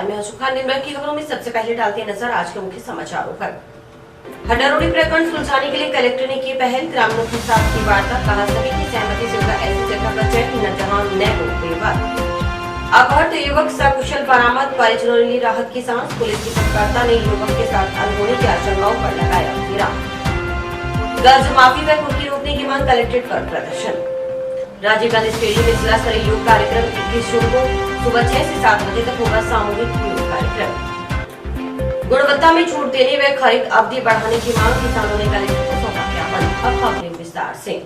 नमस्कार, मैं अशोक खान। दिन भर की खबरों में सबसे पहले डालते हैं नजर आज के मुख्य समाचारों पर। हड्डारोड़ी प्रकरण सुलझाने के लिए कलेक्टर ने की पहल, ग्रामीणों के साथ की वार्ता, कहा सभी की सहमति से होगा ऐसी जगह का चयन न जहां न हो विवाद। अपहृत युवक सकुशल बरामद, परिजनों ने ली राहत की सांस। पुलिस की तत्परता ने युवक के साथ अनहोनी की आशंकाओं पर लगाया विराम। कर्ज माफी व कुर्की रोकने की मांग, कलेक्ट्रेट पर प्रदर्शन। राजीव गांधी स्टेडियम में जिला स्तरीय योग कार्यक्रम 21 जून को सुबह 6 से 7 बजे तक होगा सामूहिक योग कार्यक्रम। गुणवत्ता में छूट देने व खरीद अवधि बढ़ाने की मांग, किसानों ने कलेक्टर को सौंपा ज्ञापन। अब खबरें विस्तार से।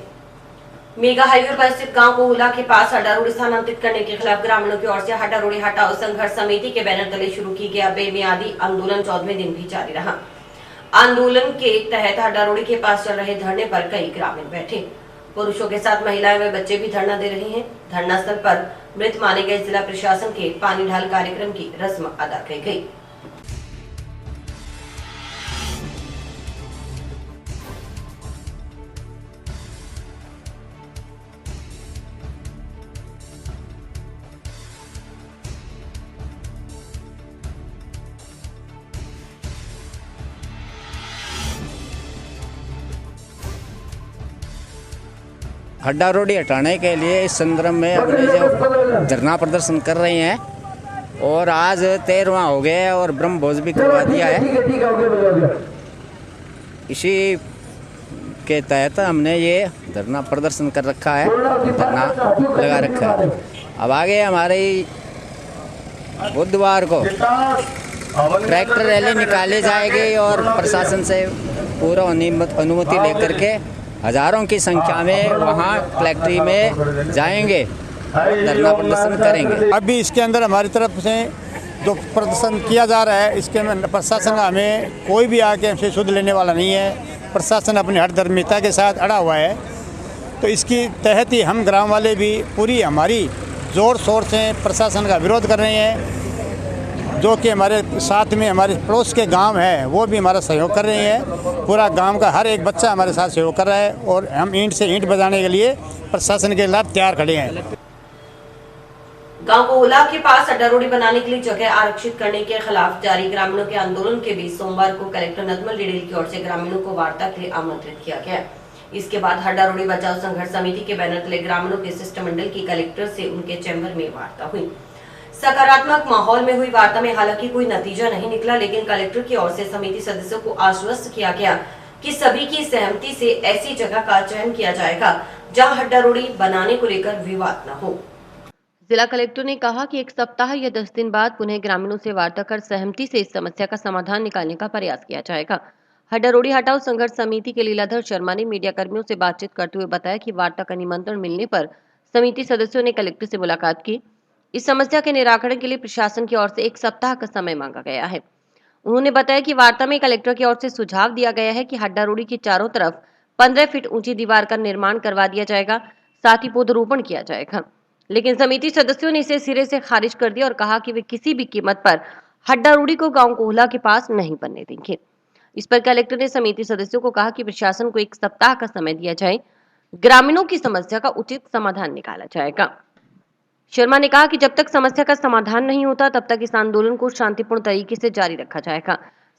मेगा हाईवे पर स्थित गांव कोहुला के पास हड्डारोड़ी स्थानांतरित करने के खिलाफ ग्रामीणों की ओर से हड्डारोड़ी हटाओ संघर्ष समिति के बैनर तले शुरू की गया बेमियादी आंदोलन 14वें दिन भी जारी रहा। आंदोलन के तहत हड्डारोड़ी के पास चल रहे धरने पर कई ग्रामीण बैठे। पुरुषों के साथ महिलाएं व बच्चे भी धरना दे रहे हैं। धरना स्थल पर मृत माने गए जिला प्रशासन के पानी ढाल कार्यक्रम की रस्म अदा की गई। हड्डारोड़ी हटाने के लिए इस संदर्भ में अपने जो धरना प्रदर्शन कर रहे हैं और आज 13वां हो गया है और ब्रह्म भोज भी करवा दिया है। इसी के तहत हमने ये धरना प्रदर्शन कर रखा है, धरना लगा रखा है। अब आगे हमारे बुधवार को ट्रैक्टर रैली निकाली जाएगी और प्रशासन से पूरा अनुमति लेकर के हजारों की संख्या में वहाँ कलेक्ट्री में जाएंगे, धरना प्रदर्शन करेंगे। अभी इसके अंदर हमारी तरफ से जो प्रदर्शन किया जा रहा है, इसके में प्रशासन हमें कोई भी आके हमसे सुध लेने वाला नहीं है। प्रशासन अपनी हठधर्मिता के साथ अड़ा हुआ है, तो इसकी तहत ही हम ग्राम वाले भी पूरी हमारी ज़ोर शोर से प्रशासन का विरोध कर रहे हैं। जो कि हमारे साथ में हमारे पड़ोस के गांव है वो भी हमारा सहयोग कर रहे हैं। पूरा गांव का हर एक बच्चा हमारे साथ सहयोग कर रहा है और हम ईंट से ईंट बजाने के लिए प्रशासन के खिलाफ तैयार खड़े हैं। गांव कोहुला के पास हड्डारोड़ी बनाने के लिए जगह आरक्षित करने के खिलाफ जारी ग्रामीणों के आंदोलन के बीच सोमवार को कलेक्टर नदमल डिडेल की ओर से ग्रामीणों को वार्ता के लिए आमंत्रित किया गया। इसके बाद हड्डारोड़ी बचाओ संघर्ष समिति के बैनर तले ग्रामीणों के शिष्टमंडल की कलेक्टर से उनके चैम्बर में वार्ता हुई। सकारात्मक माहौल में हुई वार्ता में हालांकि कोई नतीजा नहीं निकला, लेकिन कलेक्टर की ओर से समिति सदस्यों को आश्वस्त किया गया कि सभी की सहमति से ऐसी जगह का चयन किया जाएगा जहां हड्डारोड़ी बनाने को लेकर विवाद न हो। जिला कलेक्टर ने कहा कि 1 सप्ताह या 10 दिन बाद पुनः ग्रामीणों से वार्ता कर सहमति से इस समस्या का समाधान निकालने का प्रयास किया जाएगा। हड्डारोड़ी हटाओ संघर्ष समिति के लीलाधर शर्मा ने मीडिया कर्मियों से बातचीत करते हुए बताया कि वार्ता का निमंत्रण मिलने पर समिति सदस्यों ने कलेक्टर से मुलाकात की। इस समस्या के निराकरण के लिए प्रशासन की ओर से 1 सप्ताह का समय मांगा गया है। उन्होंने बताया कि वार्ता में कलेक्टर की ओर से सुझाव दिया गया है कि हड्डारोड़ी के चारों तरफ 15 फीट ऊंची दीवार का निर्माण करवा दिया जाएगा, साथ ही पौधरोपण किया जाएगा। लेकिन समिति सदस्यों ने इसे सिरे से खारिज कर दिया और कहा कि वे किसी भी कीमत पर हड्डारोड़ी को गांव कोहुला के पास नहीं बनने देंगे। इस पर कलेक्टर ने समिति सदस्यों को कहा कि प्रशासन को 1 सप्ताह का समय दिया जाए, ग्रामीणों की समस्या का उचित समाधान निकाला जाएगा। शर्मा ने कहा कि जब तक समस्या का समाधान नहीं होता तब तक इस आंदोलन को शांतिपूर्ण तरीके से जारी रखा जाएगा।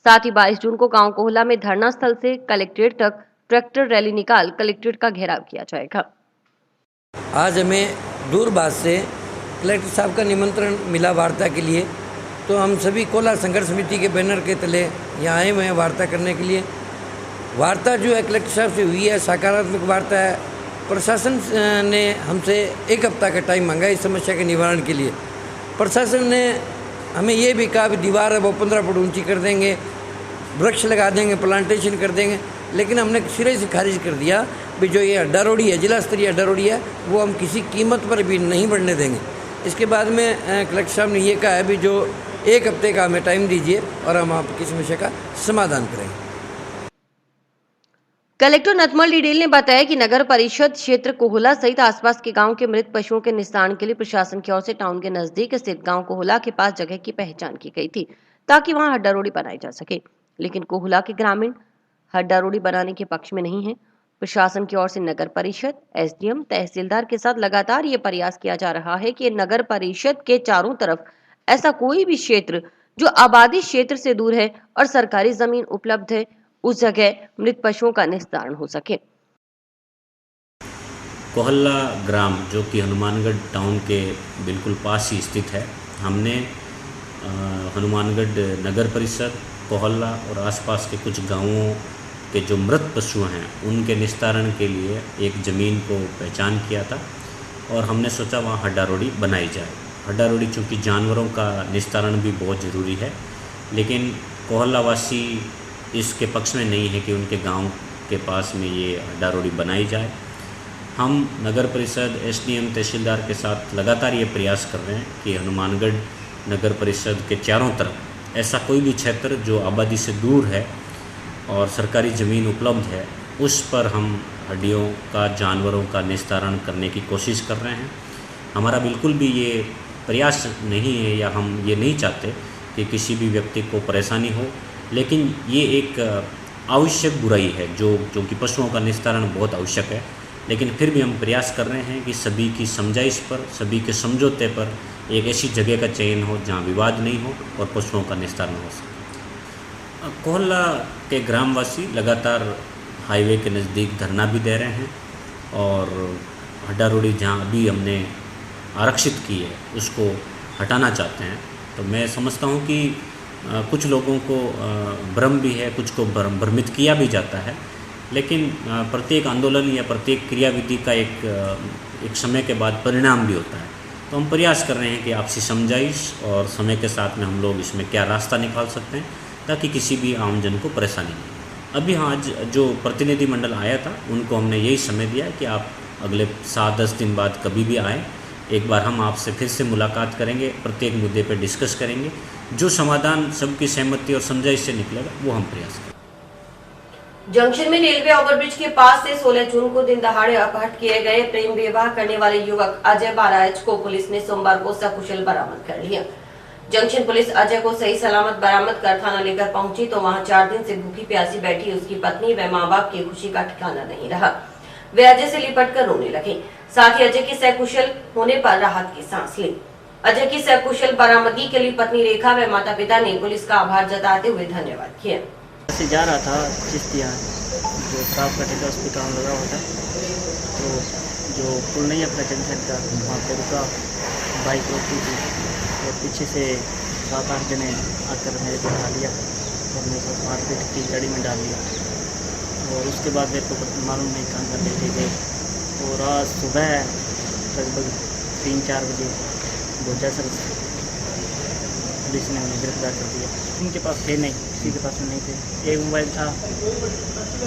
साथ ही 22 जून को गांव कोहुला में धरना स्थल से कलेक्ट्रेट तक ट्रैक्टर रैली निकाल कलेक्ट्रेट का घेराव किया जाएगा। आज हमें दूरभाष से कलेक्टर साहब का निमंत्रण मिला वार्ता के लिए, तो हम सभी कोला संघर्ष समिति के बैनर के तले यहाँ आए हुए हैं वार्ता करने के लिए। वार्ता जो है कलेक्टर साहब से हुई है, सकारात्मक वार्ता है। प्रशासन ने हमसे 1 हफ्ता का टाइम मांगा इस समस्या के निवारण के लिए। प्रशासन ने हमें ये भी कहा कि दीवार है वो 15 फुट ऊंची कर देंगे, वृक्ष लगा देंगे, प्लांटेशन कर देंगे, लेकिन हमने सिरे से खारिज कर दिया भी जो ये हड्डारोड़ी है, जिला स्तरीय हड्डारोड़ी है, वो हम किसी कीमत पर भी नहीं बढ़ने देंगे। इसके बाद में कलेक्टर साहब ने ये कहा है भी जो 1 हफ्ते का हमें टाइम दीजिए और हम आपकी समस्या का समाधान करेंगे। कलेक्टर नदमल डिडेल ने बताया कि नगर परिषद क्षेत्र कोहुला सहित आसपास के गांव के मृत पशुओं के निस्तारण के लिए प्रशासन की ओर से टाउन के नजदीक स्थित गांव कोहुला के पास जगह की पहचान की गई थी ताकि वहां हड्डारोड़ी बनाई जा सके, लेकिन कोहुला के ग्रामीण हड्डारोड़ी बनाने के पक्ष में नहीं है। प्रशासन की ओर से नगर परिषद, एसडीएम, तहसीलदार के साथ लगातार ये प्रयास किया जा रहा है कि नगर परिषद के चारों तरफ ऐसा कोई भी क्षेत्र जो आबादी क्षेत्र से दूर है और सरकारी जमीन उपलब्ध है, उस जगह मृत पशुओं का निस्तारण हो सके। कोहल्ला ग्राम जो कि हनुमानगढ़ टाउन के बिल्कुल पास ही स्थित है, हमने हनुमानगढ़ नगर परिषद, कोहल्ला और आसपास के कुछ गांवों के जो मृत पशु हैं उनके निस्तारण के लिए एक ज़मीन को पहचान किया था और हमने सोचा वहाँ हड्डारोड़ी बनाई जाए। हड्डारोड़ी चूँकि जानवरों का निस्तारण भी बहुत ज़रूरी है, लेकिन कोहल्ला वासी इसके पक्ष में नहीं है कि उनके गांव के पास में ये हड्डारोड़ी बनाई जाए। हम नगर परिषद, एसडीएम, तहसीलदार के साथ लगातार ये प्रयास कर रहे हैं कि हनुमानगढ़ नगर परिषद के चारों तरफ ऐसा कोई भी क्षेत्र जो आबादी से दूर है और सरकारी ज़मीन उपलब्ध है, उस पर हम हड्डियों का, जानवरों का निस्तारण करने की कोशिश कर रहे हैं। हमारा बिल्कुल भी ये प्रयास नहीं है या हम ये नहीं चाहते कि किसी भी व्यक्ति को परेशानी हो, लेकिन ये एक आवश्यक बुराई है जो कि पशुओं का निस्तारण बहुत आवश्यक है। लेकिन फिर भी हम प्रयास कर रहे हैं कि सभी की समझाइश पर, सभी के समझौते पर एक ऐसी जगह का चयन हो जहां विवाद नहीं हो और पशुओं का निस्तारण हो सके। कोहल्ला के ग्रामवासी लगातार हाईवे के नज़दीक धरना भी दे रहे हैं और हड्डारोड़ी जहां अभी हमने आरक्षित की है उसको हटाना चाहते हैं। तो मैं समझता हूं कि कुछ लोगों को भ्रम भी है, कुछ को भ्रमित किया भी जाता है, लेकिन प्रत्येक आंदोलन या प्रत्येक क्रियाविधि का एक समय के बाद परिणाम भी होता है। तो हम प्रयास कर रहे हैं कि आपसी समझाइश और समय के साथ में हम लोग इसमें क्या रास्ता निकाल सकते हैं ताकि किसी भी आमजन को परेशानी नहीं। अभी हाँ, आज जो प्रतिनिधि मंडल आया था उनको हमने यही समय दिया कि आप अगले 7-10 दिन बाद कभी भी आएँ, एक बार हम आपसे फिर से मुलाकात करेंगे, प्रत्येक मुद्दे पर डिस्कस करेंगे, जो समाधान सबकी सहमति और समझाइश से निकलेगा वो हम प्रयास करेंगे। जंक्शन में रेलवे ओवरब्रिज के पास से 16 जून को दिन दहाड़े अपहृत किए गए प्रेम विवाह करने वाले युवक अजय बाराज को पुलिस ने सोमवार को सकुशल बरामद कर लिया। जंक्शन पुलिस अजय को सही सलामत बरामद कर थाना लेकर पहुंची तो वहां 4 दिन से भूखी प्यासी बैठी उसकी पत्नी व मां बाप की खुशी का ठिकाना नहीं रहा। वे अजय से लिपट कर रोने लगे, साथ ही अजय की सकुशल होने पर राहत की सांस ली। अजय की सकुशल बरामदगी के लिए पत्नी रेखा व माता पिता ने पुलिस का आभार जताते हुए धन्यवाद किया। से जा रहा था चिश्तिया जो साफ कटे का हॉस्पिटल लगा हुआ था, तो जो पुल नहीं अपना जंक्शन का वहाँ पर रुका, बाइक रोकी थी और पीछे से 7-8 जने आकर मेरे को उठा लिया और मेरे को मारपीट की गाड़ी में डाल दिया और उसके बाद मेरे को मालूम नहीं कहाँ कर लेके गए और आज सुबह लगभग 3-4 बजे बोचासर पुलिस ने उन्हें गिरफ्तार कर दिया। उनके पास थे नहीं, किसी के पास में नहीं थे, एक मोबाइल था,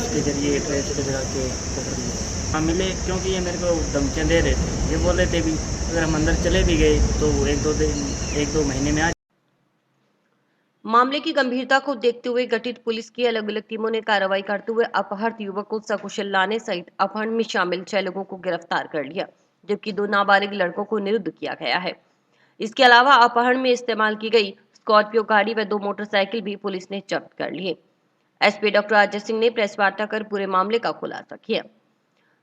उसके जरिए ट्रेस पे लगा के पकड़ लिए। हाँ मिले, क्योंकि ये मेरे को धमकियाँ दे रहे थे, ये बोल रहे थे भी अगर हम अंदर चले भी गए तो 1-2 महीने में आ। मामले की गंभीरता को देखते हुए गठित पुलिस की अलग अलग टीमों ने कार्रवाई करते हुए अपहृत युवक को सकुशल लाने सहित अपहरण में शामिल 6 लोगों को गिरफ्तार कर लिया, जबकि 2 नाबालिग लड़कों को निरुद्ध किया गया है। इसके अलावा अपहरण में इस्तेमाल की गई स्कॉर्पियो गाड़ी व 2 मोटरसाइकिल भी पुलिस ने जब्त कर लिए। एसपी डॉक्टर अजय सिंह ने प्रेस वार्ता कर पूरे मामले का खुलासा किया।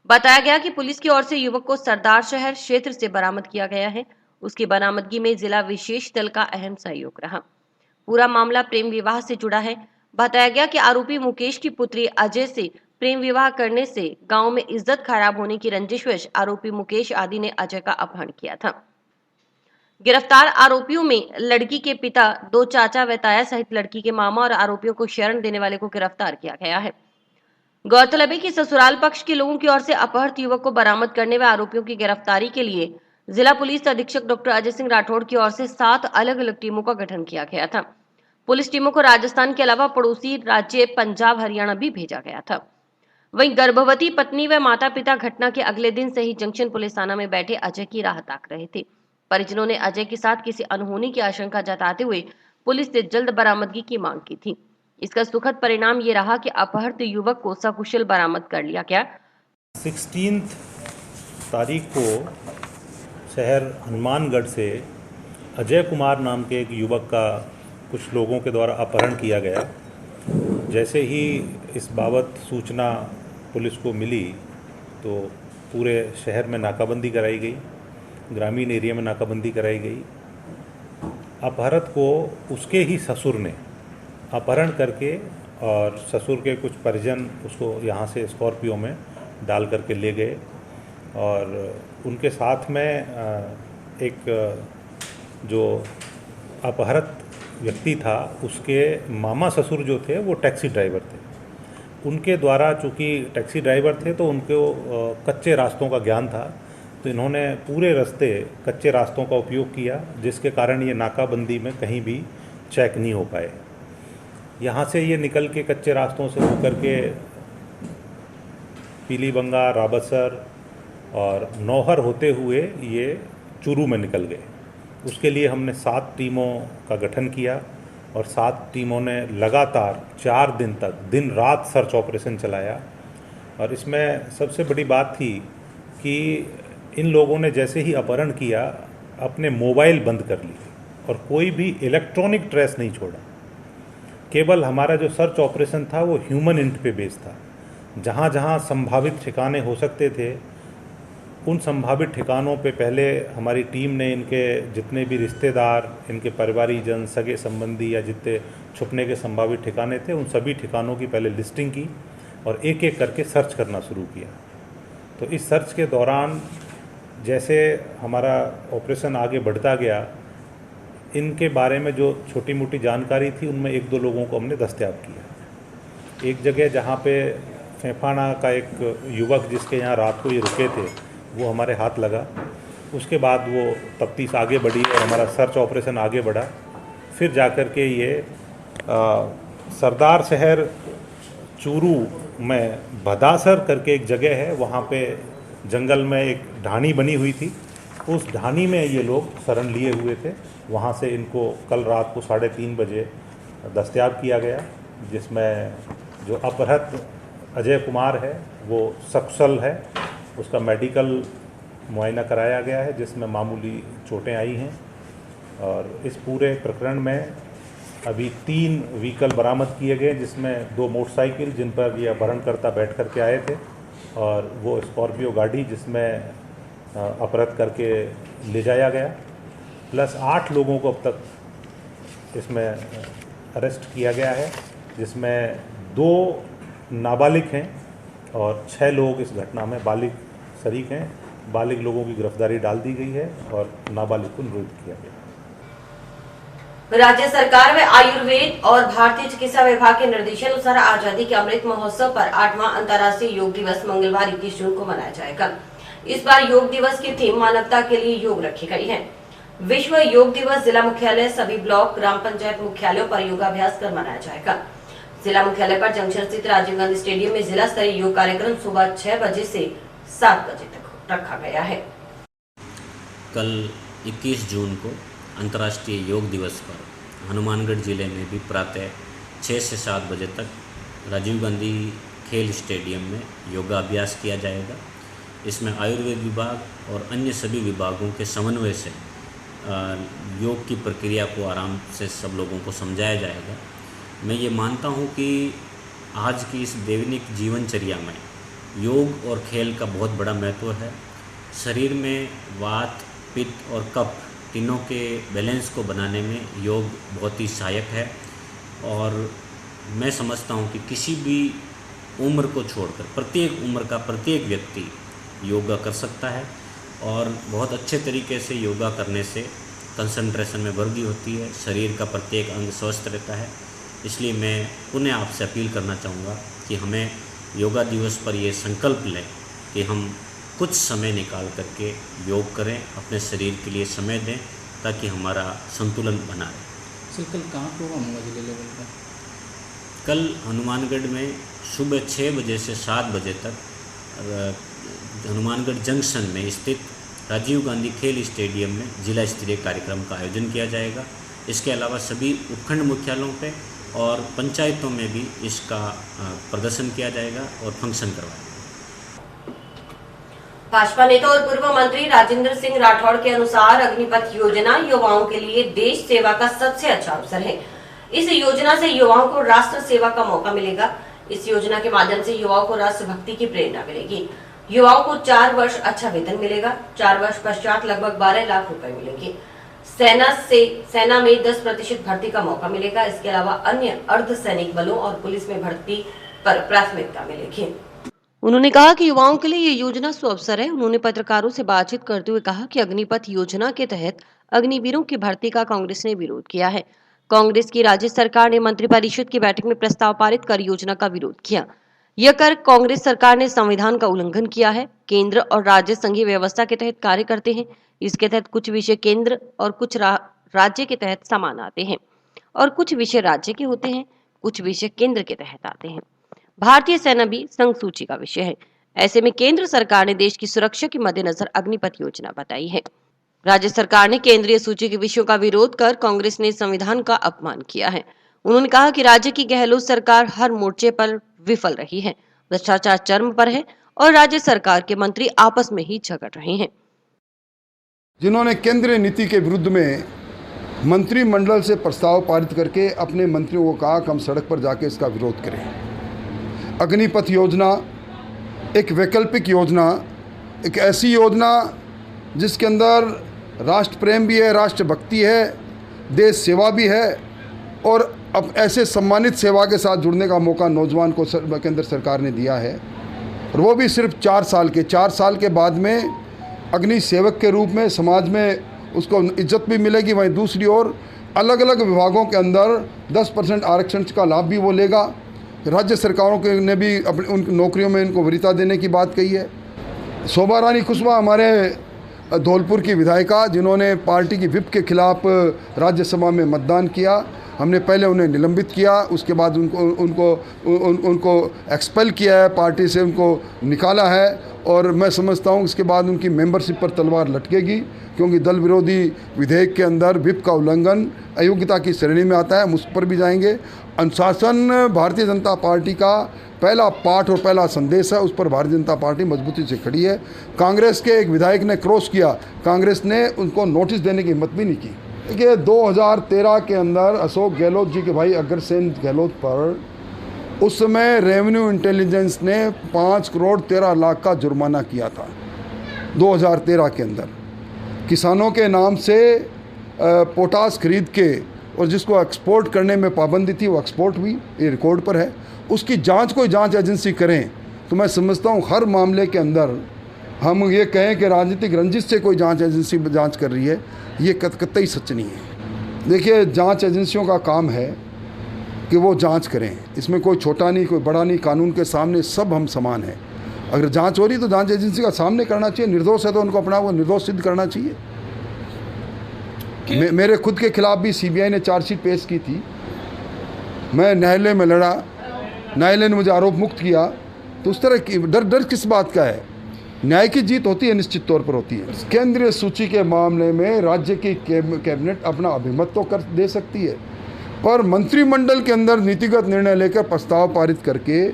बताया गया कि पुलिस की ओर से युवक को सरदार शहर क्षेत्र से बरामद किया गया है। उसकी बरामदगी में जिला विशेष दल का अहम सहयोग रहा। पूरा मामला प्रेम विवाह से जुड़ा है। बताया गया कि आरोपी मुकेश की पुत्री अजय से प्रेम विवाह करने से गांव में इज्जत खराब होने की रंजिशवश आरोपी मुकेश आदि ने अजय का अपहरण किया था। गिरफ्तार आरोपियों में लड़की के पिता, 2 चाचा व ताया सहित लड़की के मामा और आरोपियों को शरण देने वाले को गिरफ्तार किया गया है। गौरतलब है कि ससुराल पक्ष के लोगों की ओर से अपहृत युवक को बरामद करने व आरोपियों की गिरफ्तारी के लिए जिला पुलिस अधीक्षक डॉक्टर अजय सिंह राठौड़ की ओर से 7 अलग अलग टीमों का गठन किया गया था। पुलिस टीमों को राजस्थान के अलावा पड़ोसी राज्य पंजाब, हरियाणा भी भेजा गया था। वहीं गर्भवती पत्नी व माता पिता घटना के अगले दिन से ही जंक्शन पुलिस थाना में बैठे अजय की राह ताक रहे थे। परिजनों ने अजय के साथ किसी अनहोनी की आशंका जताते हुए पुलिस से जल्द बरामदगी की मांग की थी। इसका सुखद परिणाम ये रहा कि अपहृत युवक को सकुशल बरामद कर लिया गया। 16 तारीख को शहर हनुमानगढ़ से अजय कुमार नाम के एक युवक का कुछ लोगों के द्वारा अपहरण किया गया। जैसे ही इस बाबत सूचना पुलिस को मिली तो पूरे शहर में नाकाबंदी कराई गई, ग्रामीण एरिया में नाकाबंदी कराई गई अपहरत को उसके ही ससुर ने अपहरण करके और ससुर के कुछ परिजन उसको यहाँ से स्कॉर्पियो में डाल करके ले गए और उनके साथ में एक जो अपहरत व्यक्ति था उसके मामा ससुर जो थे वो टैक्सी ड्राइवर थे। उनके द्वारा चूँकि टैक्सी ड्राइवर थे तो उनको कच्चे रास्तों का ज्ञान था, तो इन्होंने पूरे रास्ते कच्चे रास्तों का उपयोग किया, जिसके कारण ये नाकाबंदी में कहीं भी चेक नहीं हो पाए। यहाँ से ये निकल के कच्चे रास्तों से होकर के पीलीबंगा, राबसर और नौहर होते हुए ये चूरू में निकल गए। उसके लिए हमने 7 टीमों का गठन किया और 7 टीमों ने लगातार 4 दिन तक दिन रात सर्च ऑपरेशन चलाया। और इसमें सबसे बड़ी बात थी कि इन लोगों ने जैसे ही अपहरण किया अपने मोबाइल बंद कर लिए और कोई भी इलेक्ट्रॉनिक ट्रेस नहीं छोड़ा। केवल हमारा जो सर्च ऑपरेशन था वो ह्यूमन इंट पे बेस्ड था। जहाँ जहाँ संभावित ठिकाने हो सकते थे उन संभावित ठिकानों पे पहले हमारी टीम ने इनके जितने भी रिश्तेदार, इनके परिवारीजन, सगे संबंधी या जितने छुपने के संभावित ठिकाने थे उन सभी ठिकानों की पहले लिस्टिंग की और एक एक करके सर्च करना शुरू किया। तो इस सर्च के दौरान जैसे हमारा ऑपरेशन आगे बढ़ता गया, इनके बारे में जो छोटी मोटी जानकारी थी उनमें 1-2 लोगों को हमने दस्तयाब किया। एक जगह जहाँ पे फेफाना का एक युवक जिसके यहाँ रात को ये रुके थे वो हमारे हाथ लगा। उसके बाद वो तफ्तीश आगे बढ़ी और हमारा सर्च ऑपरेशन आगे बढ़ा। फिर जाकर के ये सरदार शहर चूरू में भदासर करके एक जगह है, वहाँ पे जंगल में एक ढाणी बनी हुई थी, उस ढाणी में ये लोग शरण लिए हुए थे। वहाँ से इनको कल रात को 3:30 बजे दस्तयाब किया गया, जिसमें जो अपहृत अजय कुमार है वो सकुशल है। उसका मेडिकल मुआयना कराया गया है जिसमें मामूली चोटें आई हैं। और इस पूरे प्रकरण में अभी 3 व्हीकल बरामद किए गए, जिसमें 2 मोटरसाइकिल जिन पर ये अपहरणकर्ता बैठ करके आए थे और वो स्कॉर्पियो गाड़ी जिसमें अपहृत करके ले जाया गया, प्लस 8 लोगों को अब तक इसमें अरेस्ट किया गया है, जिसमें 2 नाबालिग हैं और 6 लोग इस घटना में बालिग शरीक हैं। बालिग लोगों की गिरफ्तारी डाल दी गई है और नाबालिग को निरुद्ध किया गया। राज्य सरकार में आयुर्वेद और भारतीय चिकित्सा विभाग के निर्देशानुसार आजादी के अमृत महोत्सव पर 8वां अंतर्राष्ट्रीय योग दिवस मंगलवार 21 जून को मनाया जाएगा। इस बार योग दिवस की थीम मानवता के लिए योग रखी गई है। विश्व योग दिवस जिला मुख्यालय, सभी ब्लॉक, ग्राम पंचायत मुख्यालयों पर योगाभ्यास कर मनाया जाएगा। जिला मुख्यालय पर जंक्शन स्थित राजीव गांधी स्टेडियम में जिला स्तरीय योग कार्यक्रम सुबह 6 बजे से 7 बजे तक रखा गया है। कल 21 जून को अंतर्राष्ट्रीय योग दिवस पर हनुमानगढ़ जिले में भी प्रातः 6 से 7 बजे तक राजीव गांधी खेल स्टेडियम में योगाभ्यास किया जाएगा। इसमें आयुर्वेद विभाग और अन्य सभी विभागों के समन्वय से योग की प्रक्रिया को आराम से सब लोगों को समझाया जाएगा। मैं ये मानता हूँ कि आज की इस दैनिक जीवनचर्या में योग और खेल का बहुत बड़ा महत्व है। शरीर में वात, पित्त और कफ तीनों के बैलेंस को बनाने में योग बहुत ही सहायक है और मैं समझता हूँ कि किसी भी उम्र को छोड़कर प्रत्येक उम्र का प्रत्येक व्यक्ति योगा कर सकता है और बहुत अच्छे तरीके से योगा करने से कंसंट्रेशन में वृद्धि होती है, शरीर का प्रत्येक अंग स्वस्थ रहता है। इसलिए मैं पुनः आपसे अपील करना चाहूँगा कि हमें योगा दिवस पर ये संकल्प लें कि हम कुछ समय निकाल करके योग करें, अपने शरीर के लिए समय दें ताकि हमारा संतुलन बना रहे। सर कल कहाँ प्रोग्राम होगा जिले लेवल का? कल हनुमानगढ़ में सुबह 6 बजे से 7 बजे तक हनुमानगढ़ जंक्शन में स्थित राजीव गांधी खेल स्टेडियम में जिला स्तरीय कार्यक्रम का आयोजन किया जाएगा। इसके अलावा सभी उपखंड मुख्यालयों पे और पंचायतों में भी इसका प्रदर्शन किया जाएगा और फंक्शन करवाएगा। भाजपा नेता और पूर्व मंत्री राजेंद्र सिंह राठौड़ के अनुसार अग्निपथ योजना युवाओं के लिए देश सेवा का सबसे अच्छा अवसर है। इस योजना से युवाओं को राष्ट्र सेवा का मौका मिलेगा। इस योजना के माध्यम से युवाओं को राष्ट्रभक्ति की प्रेरणा मिलेगी। युवाओं को 4 वर्ष अच्छा वेतन मिलेगा। 4 वर्ष पश्चात लगभग 12 लाख रुपए मिलेंगे। सेना में 10% भर्ती का मौका मिलेगा। इसके अलावा अन्य अर्धसैनिक बलों और पुलिस में भर्ती पर प्राथमिकता मिलेगी। उन्होंने कहा कि युवाओं के लिए ये योजना सुअवसर है। उन्होंने पत्रकारों से बातचीत करते हुए कहा कि अग्निपथ योजना के तहत अग्निवीरों की भर्ती का कांग्रेस ने विरोध किया है। कांग्रेस की राज्य सरकार ने मंत्रिपरिषद की बैठक में प्रस्ताव पारित कर योजना का विरोध किया। यह कर कांग्रेस सरकार ने संविधान का उल्लंघन किया है। केंद्र और राज्य संघीय व्यवस्था के तहत कार्य करते हैं। इसके तहत कुछ विषय केंद्र और कुछ राज्य के तहत समान आते हैं और कुछ विषय राज्य के होते हैं, कुछ विषय केंद्र के तहत आते हैं। भारतीय सेना भी संघ सूची का विषय है। ऐसे में केंद्र सरकार ने देश की सुरक्षा के मद्देनजर अग्निपथ योजना बताई है। राज्य सरकार ने केंद्रीय सूची के विषयों का विरोध कर कांग्रेस ने संविधान का अपमान किया है। उन्होंने कहा कि राज्य की गहलोत सरकार हर मोर्चे पर विफल रही है, भ्रष्टाचार चरम पर है और राज्य सरकार के मंत्री आपस में ही झगड़ रहे हैं। जिन्होंने केंद्रीय नीति के विरुद्ध में मंत्रिमंडल से प्रस्ताव पारित करके अपने मंत्रियों को कहा कि हम सड़क पर जाके इसका विरोध करें। अग्निपथ योजना एक वैकल्पिक योजना, एक ऐसी योजना जिसके अंदर राष्ट्र प्रेम भी है, राष्ट्रभक्ति है, देश सेवा भी है और अब ऐसे सम्मानित सेवा के साथ जुड़ने का मौका नौजवान को केंद्र सरकार ने दिया है और वो भी सिर्फ 4 साल के। 4 साल के बाद में अग्नि सेवक के रूप में समाज में उसको इज्जत भी मिलेगी। वहीं दूसरी ओर अलग अलग विभागों के अंदर 10% आरक्षण का लाभ भी वो लेगा। राज्य सरकारों के ने भी अपनी उन नौकरियों में इनको वरीयता देने की बात कही है। शोभा रानी कुशवाहा हमारे धौलपुर की विधायिका, जिन्होंने पार्टी की विप के खिलाफ राज्यसभा में मतदान किया, हमने पहले उन्हें निलंबित किया, उसके बाद उनको एक्सपेल किया है, पार्टी से उनको निकाला है और मैं समझता हूँ इसके बाद उनकी मेंबरशिप पर तलवार लटकेगी, क्योंकि दल विरोधी विधेयक के अंदर विप का उल्लंघन अयोग्यता की श्रेणी में आता है। हम उस पर भी जाएंगे। अनुशासन भारतीय जनता पार्टी का पहला पाठ और पहला संदेश है, उस पर भारतीय जनता पार्टी मजबूती से खड़ी है। कांग्रेस के एक विधायक ने क्रॉस किया, कांग्रेस ने उनको नोटिस देने की हिम्मत भी नहीं की। देखिए 2013 के अंदर अशोक गहलोत जी के भाई अग्रसेन गहलोत पर उस समय रेवेन्यू इंटेलिजेंस ने 5 करोड़ 13 लाख का जुर्माना किया था 2013 के अंदर। किसानों के नाम से पोटास खरीद के और जिसको एक्सपोर्ट करने में पाबंदी थी वो एक्सपोर्ट हुई, ये रिकॉर्ड पर है। उसकी जांच कोई जांच एजेंसी करें तो मैं समझता हूँ हर मामले के अंदर हम ये कहें कि राजनीतिक रंजिश से कोई जांच एजेंसी जांच कर रही है, ये कतई सच नहीं है। देखिए जांच एजेंसियों का काम है कि वो जांच करें, इसमें कोई छोटा नहीं कोई बड़ा नहीं, कानून के सामने सब हम समान हैं। अगर जांच हो रही तो जांच एजेंसी का सामने करना चाहिए, निर्दोष है तो उनको अपना वो निर्दोष सिद्ध करना चाहिए। मेरे खुद के खिलाफ भी सीबीआई ने चार्जशीट पेश की थी, मैं न्यायालय में लड़ा, न्यायालय ने मुझे आरोप मुक्त किया। तो उस तरह की डर किस बात का है? न्याय की जीत होती है, निश्चित तौर पर होती है। केंद्रीय सूची के मामले में राज्य की कैबिनेट अपना अभिमत तो कर दे सकती है, पर मंत्रिमंडल के अंदर नीतिगत निर्णय लेकर प्रस्ताव पारित करके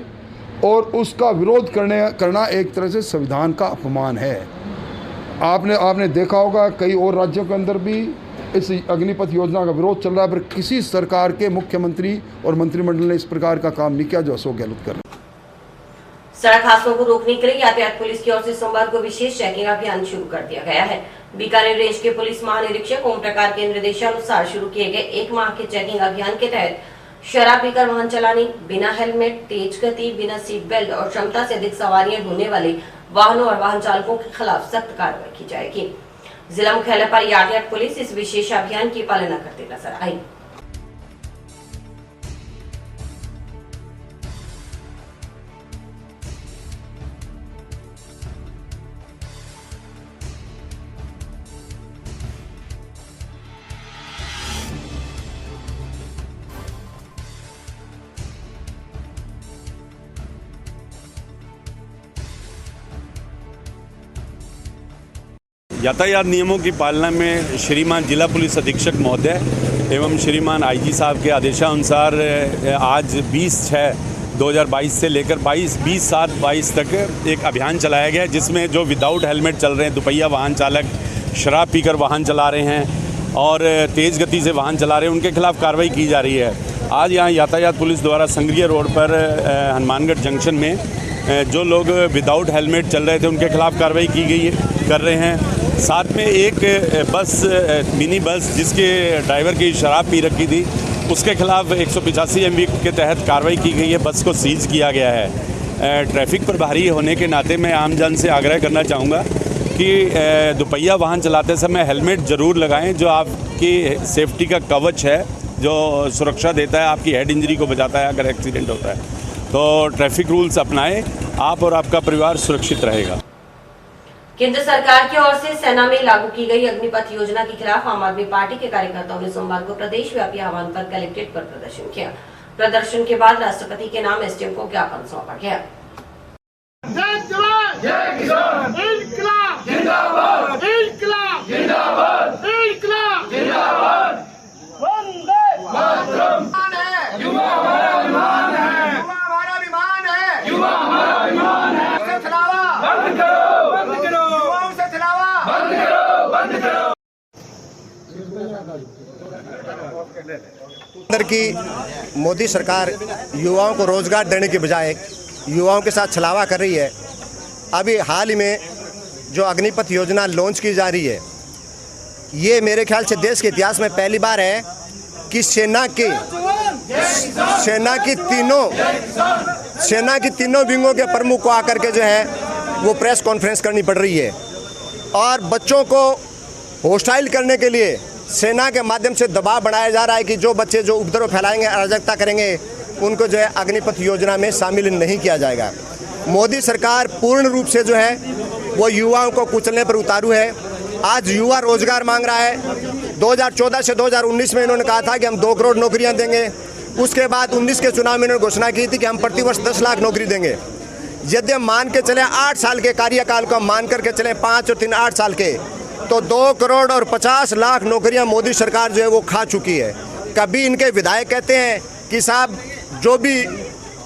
और उसका विरोध करना एक तरह से संविधान का अपमान है। आपने देखा होगा कई और राज्यों के अंदर भी इस अग्निपथ योजना का विरोध चल रहा है, पर किसी सरकार के मुख्यमंत्री और मंत्रिमंडल ने इस प्रकार का काम नहीं किया जो अशोक गहलोत कर रहे। सड़क हादसों को रोकने के लिए यातायात पुलिस की ओर से सोमवार को विशेष चेकिंग अभियान शुरू कर दिया गया है। बीकानेर रेंज के पुलिस महानिरीक्षक ओम प्रकाश के निर्देशानुसार शुरू किए गए 1 माह के चेकिंग अभियान के तहत शराब पीकर वाहन चलाने, बिना हेलमेट, तेज गति, बिना सीट बेल्ट और क्षमता से अधिक सवारियां ढोने वाले वाहनों और वाहन चालकों के खिलाफ सख्त कार्रवाई की जाएगी। जिला मुख्यालय पर यातायात पुलिस इस विशेष अभियान की पालना करते नजर आई। यातायात नियमों की पालना में श्रीमान जिला पुलिस अधीक्षक महोदय एवं श्रीमान आईजी साहब के आदेशानुसार आज 20/6/2022 से लेकर 20/7/22 तक एक अभियान चलाया गया है, जिसमें जो विदाउट हेलमेट चल रहे हैं, दुपहिया वाहन चालक शराब पीकर वाहन चला रहे हैं और तेज़ गति से वाहन चला रहे हैं, उनके खिलाफ कार्रवाई की जा रही है। आज यहाँ यातायात पुलिस द्वारा संग्रिया रोड पर हनुमानगढ़ जंक्शन में जो लोग विदाउट हेलमेट चल रहे थे उनके खिलाफ कार्रवाई की गई है कर रहे हैं। साथ में एक बस मिनी बस जिसके ड्राइवर की शराब पी रखी थी, उसके खिलाफ 185 MV के तहत कार्रवाई की गई है। बस को सीज किया गया है। ट्रैफिक प्रभारी होने के नाते मैं आम जन से आग्रह करना चाहूँगा कि दोपहिया वाहन चलाते समय हेलमेट ज़रूर लगाएं, जो आपकी सेफ्टी का कवच है, जो सुरक्षा देता है, आपकी हेड इंजरी को बचाता है अगर एक्सीडेंट होता है। तो ट्रैफिक रूल्स अपनाएं, आप और आपका परिवार सुरक्षित रहेगा। केंद्र सरकार की ओर से सेना में लागू की गई अग्निपथ योजना के खिलाफ आम आदमी पार्टी के कार्यकर्ताओं ने सोमवार को प्रदेश व्यापी आह्वान पर कलेक्ट्रेट पर प्रदर्शन किया। प्रदर्शन के बाद राष्ट्रपति के नाम एसडीएम को ज्ञापन सौंपा गया। जय जवान जय किसान, इंकलाब जिंदाबाद, इंकलाब जिंदाबाद, इंकलाब जिंदाबाद। वंदे मातरम। युवा हमारा अभिमान है, युवा हमारा अभिमान है, युवा हमारा अभिमान है। से चलावा बंद करो, बंद करो, युवाओं से चलावा बंद करो, बंद करो। अंदर की मोदी सरकार युवाओं को रोजगार देने के बजाय युवाओं के साथ छलावा कर रही है। अभी हाल ही में जो अग्निपथ योजना लॉन्च की जा रही है, ये मेरे ख्याल से देश के इतिहास में पहली बार है कि सेना की तीनों विंगों के प्रमुख को आकर के जो है वो प्रेस कॉन्फ्रेंस करनी पड़ रही है। और बच्चों को होस्टाइल करने के लिए सेना के माध्यम से दबाव बनाया जा रहा है कि जो बच्चे जो उपद्रव फैलाएंगे, अराजकता करेंगे, उनको जो है अग्निपथ योजना में शामिल नहीं किया जाएगा। मोदी सरकार पूर्ण रूप से जो है वो युवाओं को कुचलने पर उतारू है। आज युवा रोजगार मांग रहा है। 2014 से 2019 में इन्होंने कहा था कि हम 2 करोड़ नौकरियां देंगे। उसके बाद 19 के चुनाव में इन्होंने घोषणा की थी कि हम प्रतिवर्ष 10 लाख नौकरी देंगे। यदि हम मान के चले 8 साल के कार्यकाल को हम मान करके चले 5 और 3 8 साल के, तो 2 करोड़ और 50 लाख नौकरियां मोदी सरकार जो है वो खा चुकी है। कभी इनके विधायक कहते हैं कि साहब जो भी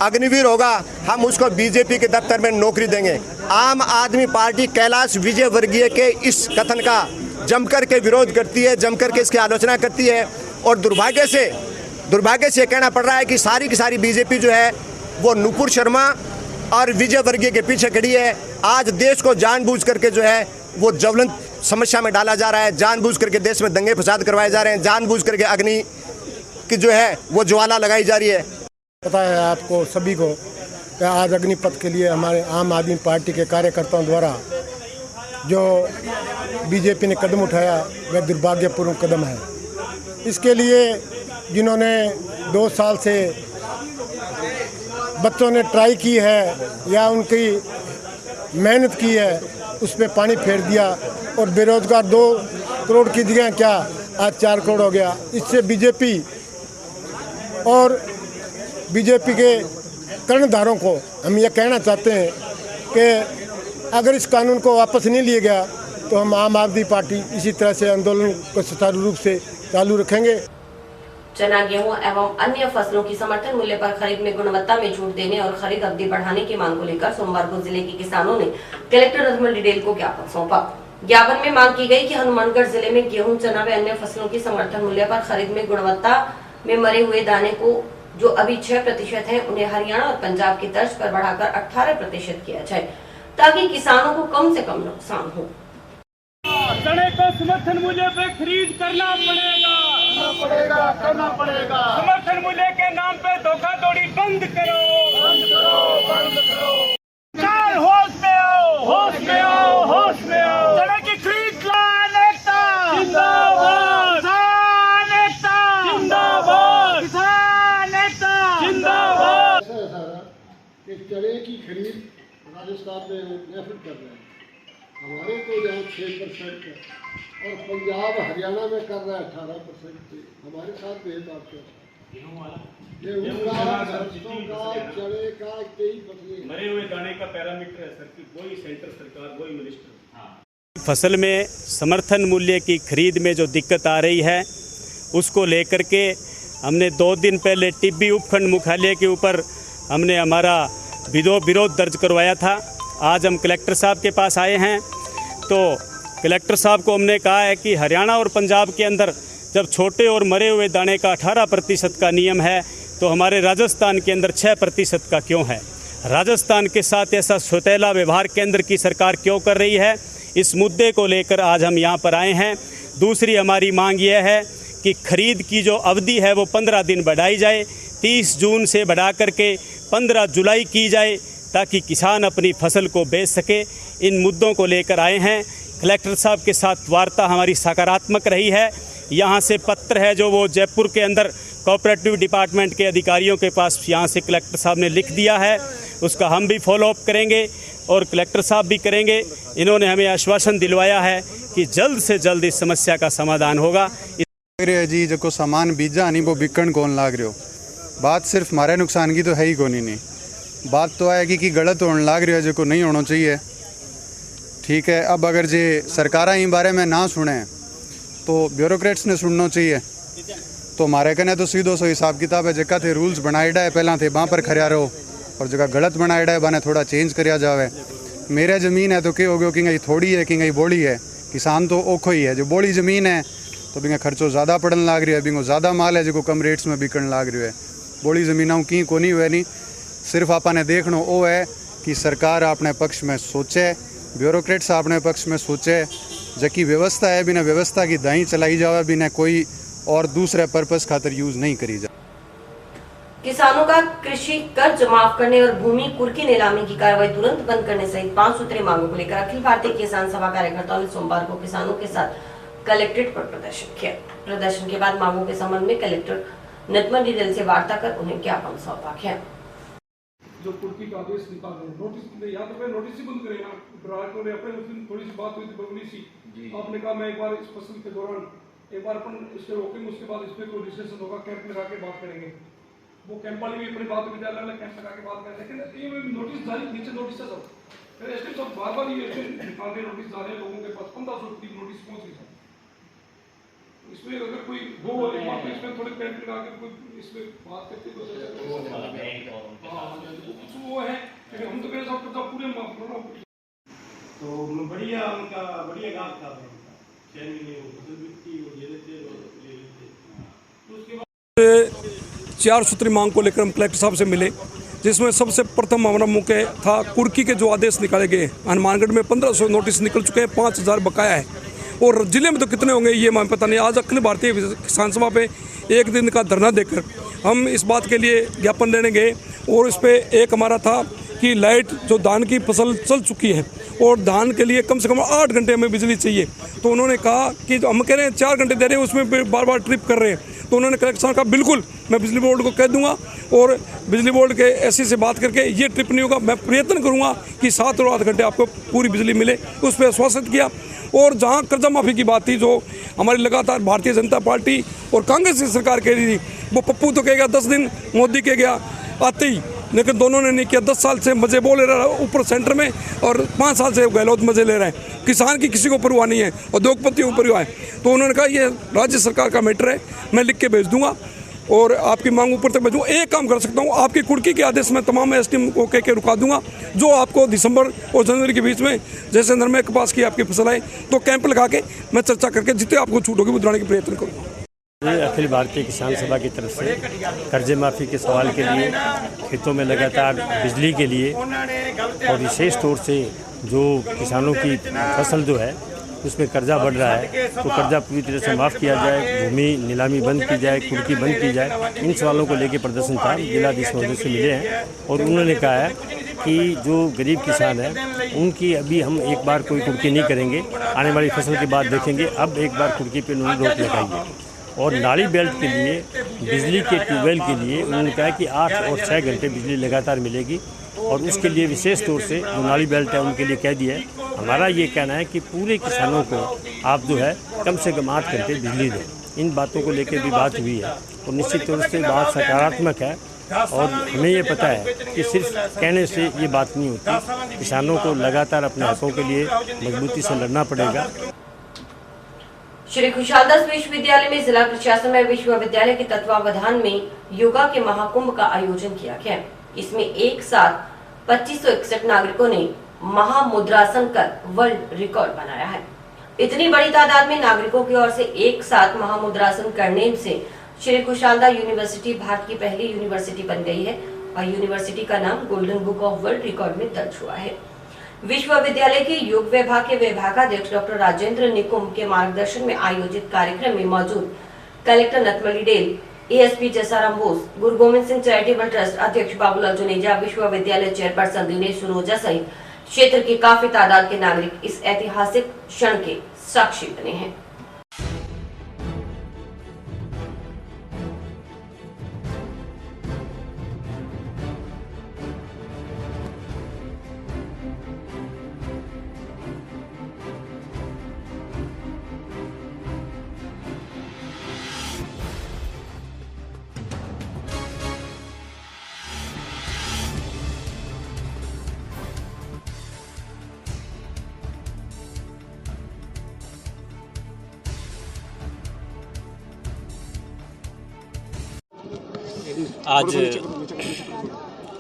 अग्निवीर होगा हम उसको बीजेपी के दफ्तर में नौकरी देंगे। आम आदमी पार्टी कैलाश विजयवर्गीय के इस कथन का जमकर के विरोध करती है, जमकर के इसकी आलोचना करती है। और दुर्भाग्य से कहना पड़ रहा है कि सारी की सारी बीजेपी जो है वो नुपुर शर्मा और विजयवर्गीय के पीछे खड़ी है। आज देश को जानबूझ करके जो है वो ज्वलंत समस्या में डाला जा रहा है, जानबूझ करके देश में दंगे फसाद करवाए जा रहे हैं, जानबूझ करके अग्नि की जो है वो ज्वाला लगाई जा रही है। पता है आपको सभी को कि आज अग्निपथ के लिए हमारे आम आदमी पार्टी के कार्यकर्ताओं द्वारा जो बीजेपी ने कदम उठाया वह दुर्भाग्यपूर्ण कदम है। इसके लिए जिन्होंने 2 साल से बच्चों ने ट्राई की है या उनकी मेहनत की है, उस पर पानी फेर दिया और बेरोजगार 2 करोड़ की जगह क्या आज 4 करोड़ हो गया। इससे बीजेपी और बीजेपी के कर्णधारों को हम ये कहना चाहते हैं कि अगर इस कानून को वापस नहीं लिया गया तो हम आम आदमी पार्टी इसी तरह से आंदोलन को सुचारू रूप से चालू रखेंगे। चना, गेहूं एवं अन्य फसलों की समर्थन मूल्य पर खरीद में गुणवत्ता में छूट देने और खरीद अवधि बढ़ाने की मांग को लेकर सोमवार को जिले के किसानों ने कलेक्टर नजमुल डिडेल को ज्ञापन सौंपा। ज्ञापन में मांग की गई कि हनुमानगढ़ जिले में गेहूं, चना व अन्य फसलों की समर्थन मूल्य पर खरीद में गुणवत्ता में मरे हुए दाने को जो अभी 6% है, उन्हें हरियाणा और पंजाब की तर्ज पर बढ़ाकर 18% किया जाए, ताकि किसानों को कम से कम नुकसान हो। चने को समर्थन मूल्य पे खरीद करना पड़ेगा। समर्थन मूल्य के नाम पे धोखाधड़ी बंद करो। होश में आओ। चने की खरीद का नेता जिंदाबाद, कि चने की खरीद राजस्थान में नेफिड कर रहे हैं, हमारे तो यहाँ 6% है और पंजाब हरियाणा में कर रहा है 18%। हमारे साथ भेदभाव क्यों? गेहूँ का, सरसों का, चने का, कई फसलें मरे हुए दाने का पैरामीटर है सर कि कोई सेंटर सरकार, कोई मिनिस्टर। फसल में समर्थन मूल्य की खरीद में जो दिक्कत आ रही है उसको लेकर के हमने 2 दिन पहले टिब्बी उपखंड मुख्यालय के ऊपर हमने हमारा विरोध दर्ज करवाया था। आज हम कलेक्टर साहब के पास आए हैं तो कलेक्टर साहब को हमने कहा है कि हरियाणा और पंजाब के अंदर जब छोटे और मरे हुए दाने का 18% का नियम है तो हमारे राजस्थान के अंदर 6% का क्यों है। राजस्थान के साथ ऐसा सौतेला व्यवहार केंद्र की सरकार क्यों कर रही है, इस मुद्दे को लेकर आज हम यहाँ पर आए हैं। दूसरी हमारी मांग यह है कि खरीद की जो अवधि है वो 15 दिन बढ़ाई जाए, 30 जून से बढ़ा करके 15 जुलाई की जाए, ताकि किसान अपनी फसल को बेच सके। इन मुद्दों को लेकर आए हैं। कलेक्टर साहब के साथ वार्ता हमारी सकारात्मक रही है। यहाँ से पत्र है जो वो जयपुर के अंदर कोऑपरेटिव डिपार्टमेंट के अधिकारियों के पास यहाँ से कलेक्टर साहब ने लिख दिया है, उसका हम भी फॉलोअप करेंगे और कलेक्टर साहब भी करेंगे। इन्होंने हमें आश्वासन दिलवाया है कि जल्द से जल्द इस समस्या का समाधान होगा। जी जो सामान बीजा नहीं वो बिकन कौन लाग रहे हो, बात सिर्फ हमारे नुकसान की तो है ही कौन ही नहीं, बात तो आएगी कि गलत होने लाग रही है जो नहीं होना चाहिए। ठीक है, अब अगर जे सरकार इन बारे में ना सुने तो ब्यूरोक्रेट्स ने सुनना चाहिए। तो हमारे कने तो सीधो सो हिसाब किताब है, जगह थे रूल्स बनाएडा है पहला थे वहाँ पर खरिया रहो और जगह गलत बनाएडा है बाने थोड़ा चेंज करिया जावे। मेरे ज़मीन है तो क्या हो गया कि थोड़ी है कि बोली है, किसान तो ओखो ही है। जो बोली ज़मीन है तो बिंगा खर्चो ज़्यादा पड़न लाग रही है, बिंगो ज़्यादा माल है जो कम रेट्स में बिकन लाग रही है। बोली ज़मीनों की कोनी हुए नहीं, सिर्फ आपने देखना वो है कि सरकार अपने पक्ष में सोचे, ब्यूरोक्रेट्स अपने पक्ष में सोचे, जबकि व्यवस्था है बिना व्यवस्था की दाई चलाई जाए, बिना कोई और दूसरे पर्पस खातर यूज़ नहीं करी जाए। किसानों का कृषि कर्ज माफ करने और भूमि कुर्की नीलामी की कार्रवाई तुरंत बंद करने सहित 5 सूत्री मांगों को लेकर अखिल भारतीय किसान सभा कार्यकर्ताओं ने सोमवार को किसानों के साथ कलेक्ट्रेट पर प्रदर्शन किया। प्रदर्शन के बाद मांगों के संबंध में कलेक्टर नदमन डिडेल से वार्ता कर उन्हें ज्ञापन सौंपा गया। जो कुर्की का आदेश निकाले नोटिस या तो फिर नोटिस ही बंद करेगा। ग्राहकों ने अपने उस दिन थोड़ी सी बात हुई थी बबली सी, आपने कहा मैं एक बार इस फसल के दौरान एक बार अपन इससे रोकेंगे, उसके बाद इस पर कोई डिस्कशन होगा, कैंप लगा के बात करेंगे। वो कैंप वाली भी अपनी बात में अलग अलग कैंप लगा के बात करें, लेकिन ये नोटिस जारी नीचे नोटिस है सब, फिर एसपी सब बार बार ये निकाल के नोटिस जा रहे हैं लोगों के पास। 1500 नोटिस पहुंच गई। इसमें अगर कोई वो इसमें थोड़े कैंप लगा के कोई इसमें बात करते तो वो है कि हम तो मेरे साथ पूरे तो बढ़िया उनका बढ़िया गाँव था, चैन मिले वो फसल बिकती वो ले लेते तो उसके बाद 4 सूत्री मांग को लेकर हम कलेक्टर साहब से मिले, जिसमें सबसे प्रथम हमारा मुख्य था कुर्की के जो आदेश निकाले गए। हनुमानगढ़ में 1500 नोटिस निकल चुके हैं, 5000 बकाया है और जिले में तो कितने होंगे ये हमें पता नहीं। आज अखिल भारतीय किसान सभा पे 1 दिन का धरना देकर हम इस बात के लिए ज्ञापन देने गए और इस पे एक हमारा था कि लाइट जो धान की फसल चल चुकी है और धान के लिए कम से कम 8 घंटे हमें बिजली चाहिए। तो उन्होंने कहा कि हम कह रहे हैं 4 घंटे दे रहे हैं, उसमें बार बार ट्रिप कर रहे हैं। तो उन्होंने कलेक्टर साहब कहा बिल्कुल मैं बिजली बोर्ड को कह दूंगा और बिजली बोर्ड के एससी से बात करके ये ट्रिप नहीं होगा, मैं प्रयत्न करूंगा कि 7 और 8 घंटे आपको पूरी बिजली मिले। उस पर आश्वासित किया। और जहां कर्जा माफ़ी की बात थी जो हमारी लगातार भारतीय जनता पार्टी और कांग्रेस की सरकार कह रही थी, वो पप्पू तो कहेगा 10 दिन, मोदी कह गया आते ही, लेकिन दोनों ने नहीं किया। 10 साल से मजे बोले रहा ऊपर सेंटर में और 5 साल से गहलोत मजे ले रहे हैं। किसान की किसी को परवाह नहीं है, उद्योगपतियों को परवाह है। तो उन्होंने कहा ये राज्य सरकार का मैटर है, मैं लिख के भेज दूंगा और आपकी मांग ऊपर तक भेजूँ। एक काम कर सकता हूँ, आपकी कुर्की के आदेश में तमाम एसटीएम को कह के रुका दूंगा, जो आपको दिसंबर और जनवरी के बीच में जैसे अंदर में कपास की आपकी फसल आए तो कैंप लगा के मैं चर्चा करके जितने आपको छूट होगी वो दिलाने की प्रयत्न करूँगा। अखिल भारतीय किसान सभा की तरफ से कर्जे माफ़ी के सवाल के लिए, खेतों में लगातार बिजली के लिए और विशेष तौर से जो किसानों की फसल जो है उसमें कर्जा बढ़ रहा है तो कर्जा पूरी तरह से माफ़ किया जाए, भूमि नीलामी बंद की जाए, कुर्की बंद की जाए। इन सवालों को लेकर प्रदर्शन था, जिलाधीश महोदय से मिले हैं और उन्होंने कहा है कि जो गरीब किसान है उनकी अभी हम एक बार कोई कुर्की नहीं करेंगे, आने वाली फसल के बाद देखेंगे। अब एक बार कुर्की पर उन्होंने रोक लगाई है। और नाली बेल्ट के लिए, बिजली के ट्यूबवेल के लिए उन्होंने कहा कि 8 और 6 घंटे बिजली लगातार मिलेगी और उसके लिए विशेष तौर से जो नाली बेल्ट है उनके लिए कह दिया है। हमारा ये कहना है कि पूरे किसानों को आप जो है कम से कम 8 घंटे बिजली दें। इन बातों को लेकर भी बात हुई है और निश्चित तौर से बात सकारात्मक है और हमें ये पता है कि सिर्फ कहने से ये बात नहीं होती। किसानों को लगातार अपने हकों के लिए मजबूती से लड़ना पड़ेगा। श्री खुशालदास विश्वविद्यालय में जिला प्रशासन में विश्वविद्यालय के तत्वावधान में योगा के महाकुंभ का आयोजन किया गया। इसमें एक साथ 2561 नागरिकों ने महामुद्रासन कर वर्ल्ड रिकॉर्ड बनाया है। इतनी बड़ी तादाद में नागरिकों की ओर से एक साथ महामुद्रासन करने से श्री खुशालदा यूनिवर्सिटी भारत की पहली यूनिवर्सिटी बन गई है और यूनिवर्सिटी का नाम golden book of world record में दर्ज हुआ है। विश्वविद्यालय के योग विभाग के विभागाध्यक्ष डॉक्टर राजेंद्र निकुंभ के मार्गदर्शन में आयोजित कार्यक्रम में मौजूद कलेक्टर नथमल डिडेल, एएसपी जसाराम बोस, गुरु गोविंद सिंह चैरिटेबल ट्रस्ट अध्यक्ष बाबूलाल जुनेजा, विश्वविद्यालय चेयरपर्सन दिनेश सुनोजा सहित क्षेत्र की काफी तादाद के नागरिक इस ऐतिहासिक क्षण के साक्षी बने हैं।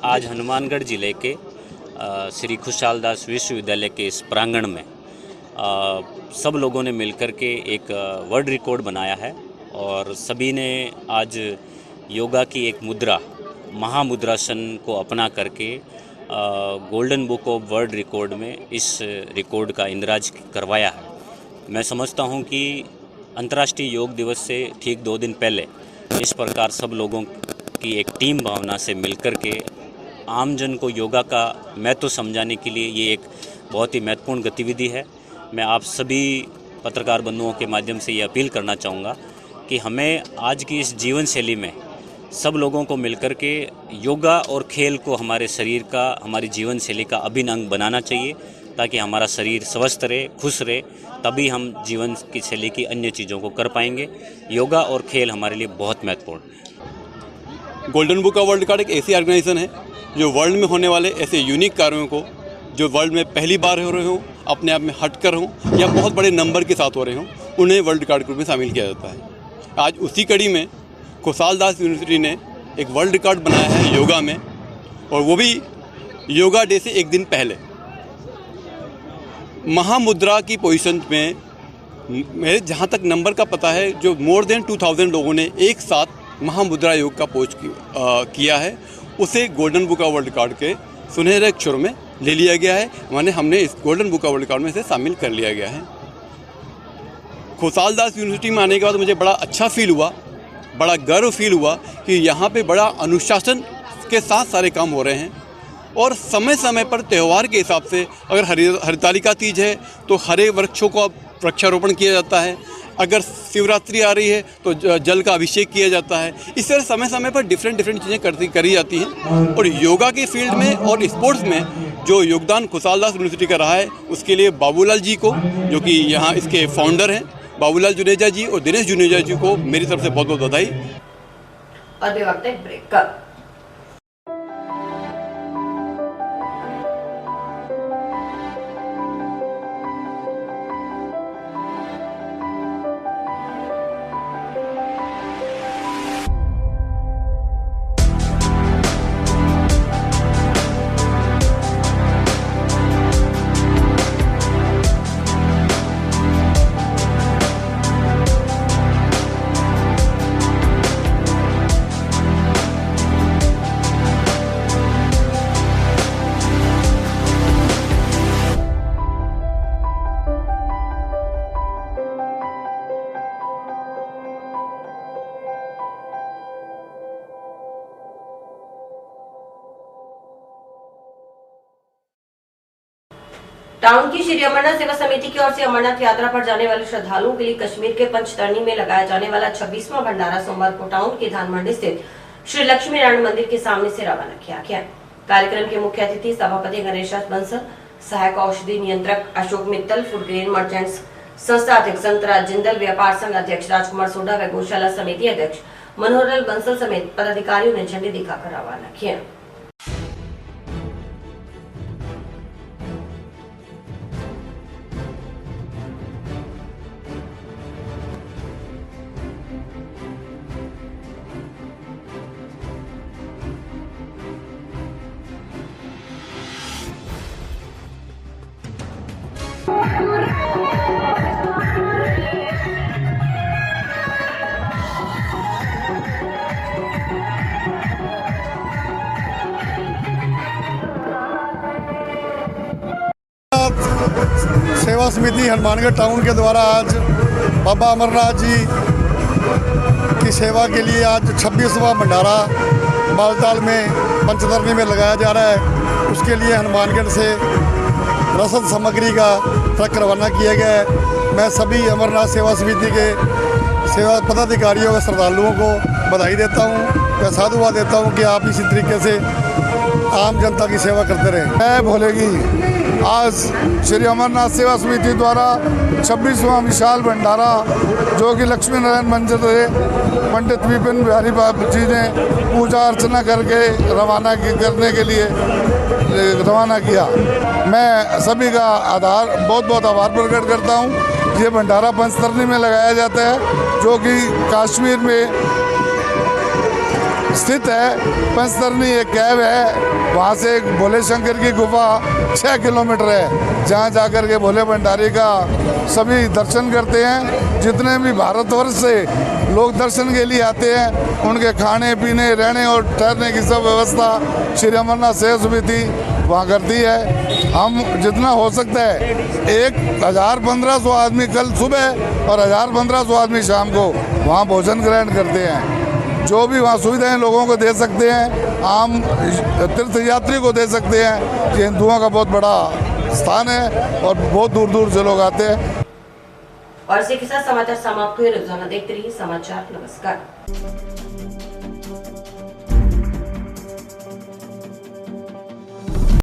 आज हनुमानगढ़ ज़िले के श्री खुशहाल दास विश्वविद्यालय के इस प्रांगण में सब लोगों ने मिलकर के एक वर्ल्ड रिकॉर्ड बनाया है और सभी ने आज योगा की एक मुद्रा महामुद्रासन को अपना करके golden book of world record में इस रिकॉर्ड का इंदराज करवाया है। मैं समझता हूं कि अंतर्राष्ट्रीय योग दिवस से ठीक 2 दिन पहले इस प्रकार सब लोगों की एक टीम भावना से मिलकर के आमजन को योगा का महत्व समझाने के लिए ये एक बहुत ही महत्वपूर्ण गतिविधि है। मैं आप सभी पत्रकार बंधुओं के माध्यम से ये अपील करना चाहूँगा कि हमें आज की इस जीवन शैली में सब लोगों को मिलकर के योगा और खेल को हमारे शरीर का, हमारी जीवन शैली का अभिन्न अंग बनाना चाहिए ताकि हमारा शरीर स्वस्थ रहे, खुश रहे, तभी हम जीवन की शैली की अन्य चीज़ों को कर पाएंगे। योगा और खेल हमारे लिए बहुत महत्वपूर्ण है। Golden book of world record एक ऐसी ऑर्गेनाइजेशन है जो वर्ल्ड में होने वाले ऐसे यूनिक कार्यों को जो वर्ल्ड में पहली बार हो रहे हों, अपने आप में हटकर हों या बहुत बड़े नंबर के साथ हो रहे हों, उन्हें वर्ल्ड रिकॉर्ड ग्रुप में शामिल किया जाता है। आज उसी कड़ी में खुशहाल दास यूनिवर्सिटी ने एक वर्ल्ड रिकॉर्ड बनाया है योगा में, और वो भी योगा डे से 1 दिन पहले। महामुद्रा की पोजीशन में मेरे जहाँ तक नंबर का पता है, जो मोर देन 2000 लोगों ने एक साथ महामुद्रा योग का पोज किया है, उसे golden book of world record के सुनहरे अक्षरों में ले लिया गया है। माने हमने इस golden book of world record में से शामिल कर लिया गया है। खुशहाल दास यूनिवर्सिटी में आने के बाद मुझे बड़ा अच्छा फील हुआ, बड़ा गर्व फील हुआ कि यहाँ पे बड़ा अनुशासन के साथ सारे काम हो रहे हैं और समय समय पर त्यौहार के हिसाब से, अगर हरितालिका तीज है तो हरे वृक्षों का वृक्षारोपण किया जाता है, अगर शिवरात्रि आ रही है तो जल का अभिषेक किया जाता है। इस तरह समय समय पर डिफरेंट चीज़ें करी जाती हैं और योगा के फील्ड में और स्पोर्ट्स में जो योगदान खुशहाल दास यूनिवर्सिटी का रहा है, उसके लिए बाबूलाल जी को, जो कि यहाँ इसके फाउंडर हैं, बाबूलाल जुनेजा जी और दिनेश जुनेजा जी को मेरी तरफ से बहुत बहुत बधाई। और वक्त एक ब्रेक का। टाउन की श्री अमरनाथ सेवा समिति की ओर से अमरनाथ यात्रा पर जाने वाले श्रद्धालुओं के लिए कश्मीर के पंचतरणी में लगाया जाने वाला 26वां भंडारा सोमवार को टाउन के धान मंडी स्थित श्री लक्ष्मी नारायण मंदिर के सामने से रवाना किया गया। कार्यक्रम के मुख्य अतिथि सभापति गणेश बंसल, सहायक औषधि नियंत्रक Ashok Mittal, food grain merchants संस्था अध्यक्ष संतराज जिंदल, व्यापार संघ अध्यक्ष राजकुमार सोडा व गौशाला समिति अध्यक्ष मनोहरलाल बंसल समेत पदाधिकारियों ने झंडी दिखाकर रवाना किया। समिति हनुमानगढ़ टाउन के द्वारा आज बाबा अमरनाथ जी की सेवा के लिए आज 26वां भंडारा बालताल में पंचतरणी में लगाया जा रहा है। उसके लिए हनुमानगढ़ से रसद सामग्री का ट्रक रवाना किया गया है। मैं सभी अमरनाथ सेवा समिति के सेवा पदाधिकारियों व श्रद्धालुओं को बधाई देता हूँ, मैं साधुवाद देता हूँ कि आप इसी तरीके से आम जनता की सेवा करते रहें। मैं भोलेगी आज श्री अमरनाथ सेवा समिति द्वारा 26वां विशाल भंडारा जो कि लक्ष्मी नारायण मंदिर से पंडित विपिन बिहारी बाबू जी ने पूजा अर्चना करके करने के लिए रवाना किया। मैं सभी का बहुत बहुत आभार प्रकट करता हूँ। ये भंडारा पंचतरणी में लगाया जाता है जो कि कश्मीर में स्थित है। पंचतरणी एक कैब है, वहाँ से एक भोले शंकर की गुफा 6 किलोमीटर है, जहाँ जाकर के भोले भंडारी का सभी दर्शन करते हैं। जितने भी भारतवर्ष से लोग दर्शन के लिए आते हैं उनके खाने पीने रहने और ठहरने की सब व्यवस्था श्री अमरनाथ सेवा समिति वहाँ करती है। हम जितना हो सकता है 1000-1500 आदमी कल सुबह और 1000-1500 आदमी शाम को वहाँ भोजन ग्रहण करते हैं। जो भी वहाँ सुविधाएं लोगों को दे सकते हैं, आम तीर्थ यात्री को दे सकते हैं। ये हिंदुओं का बहुत बड़ा स्थान है और बहुत दूर दूर से लोग आते हैं। और इसी के साथ समाचार समाप्त हुए। रोजाना देखते रहिए समाचार। नमस्कार।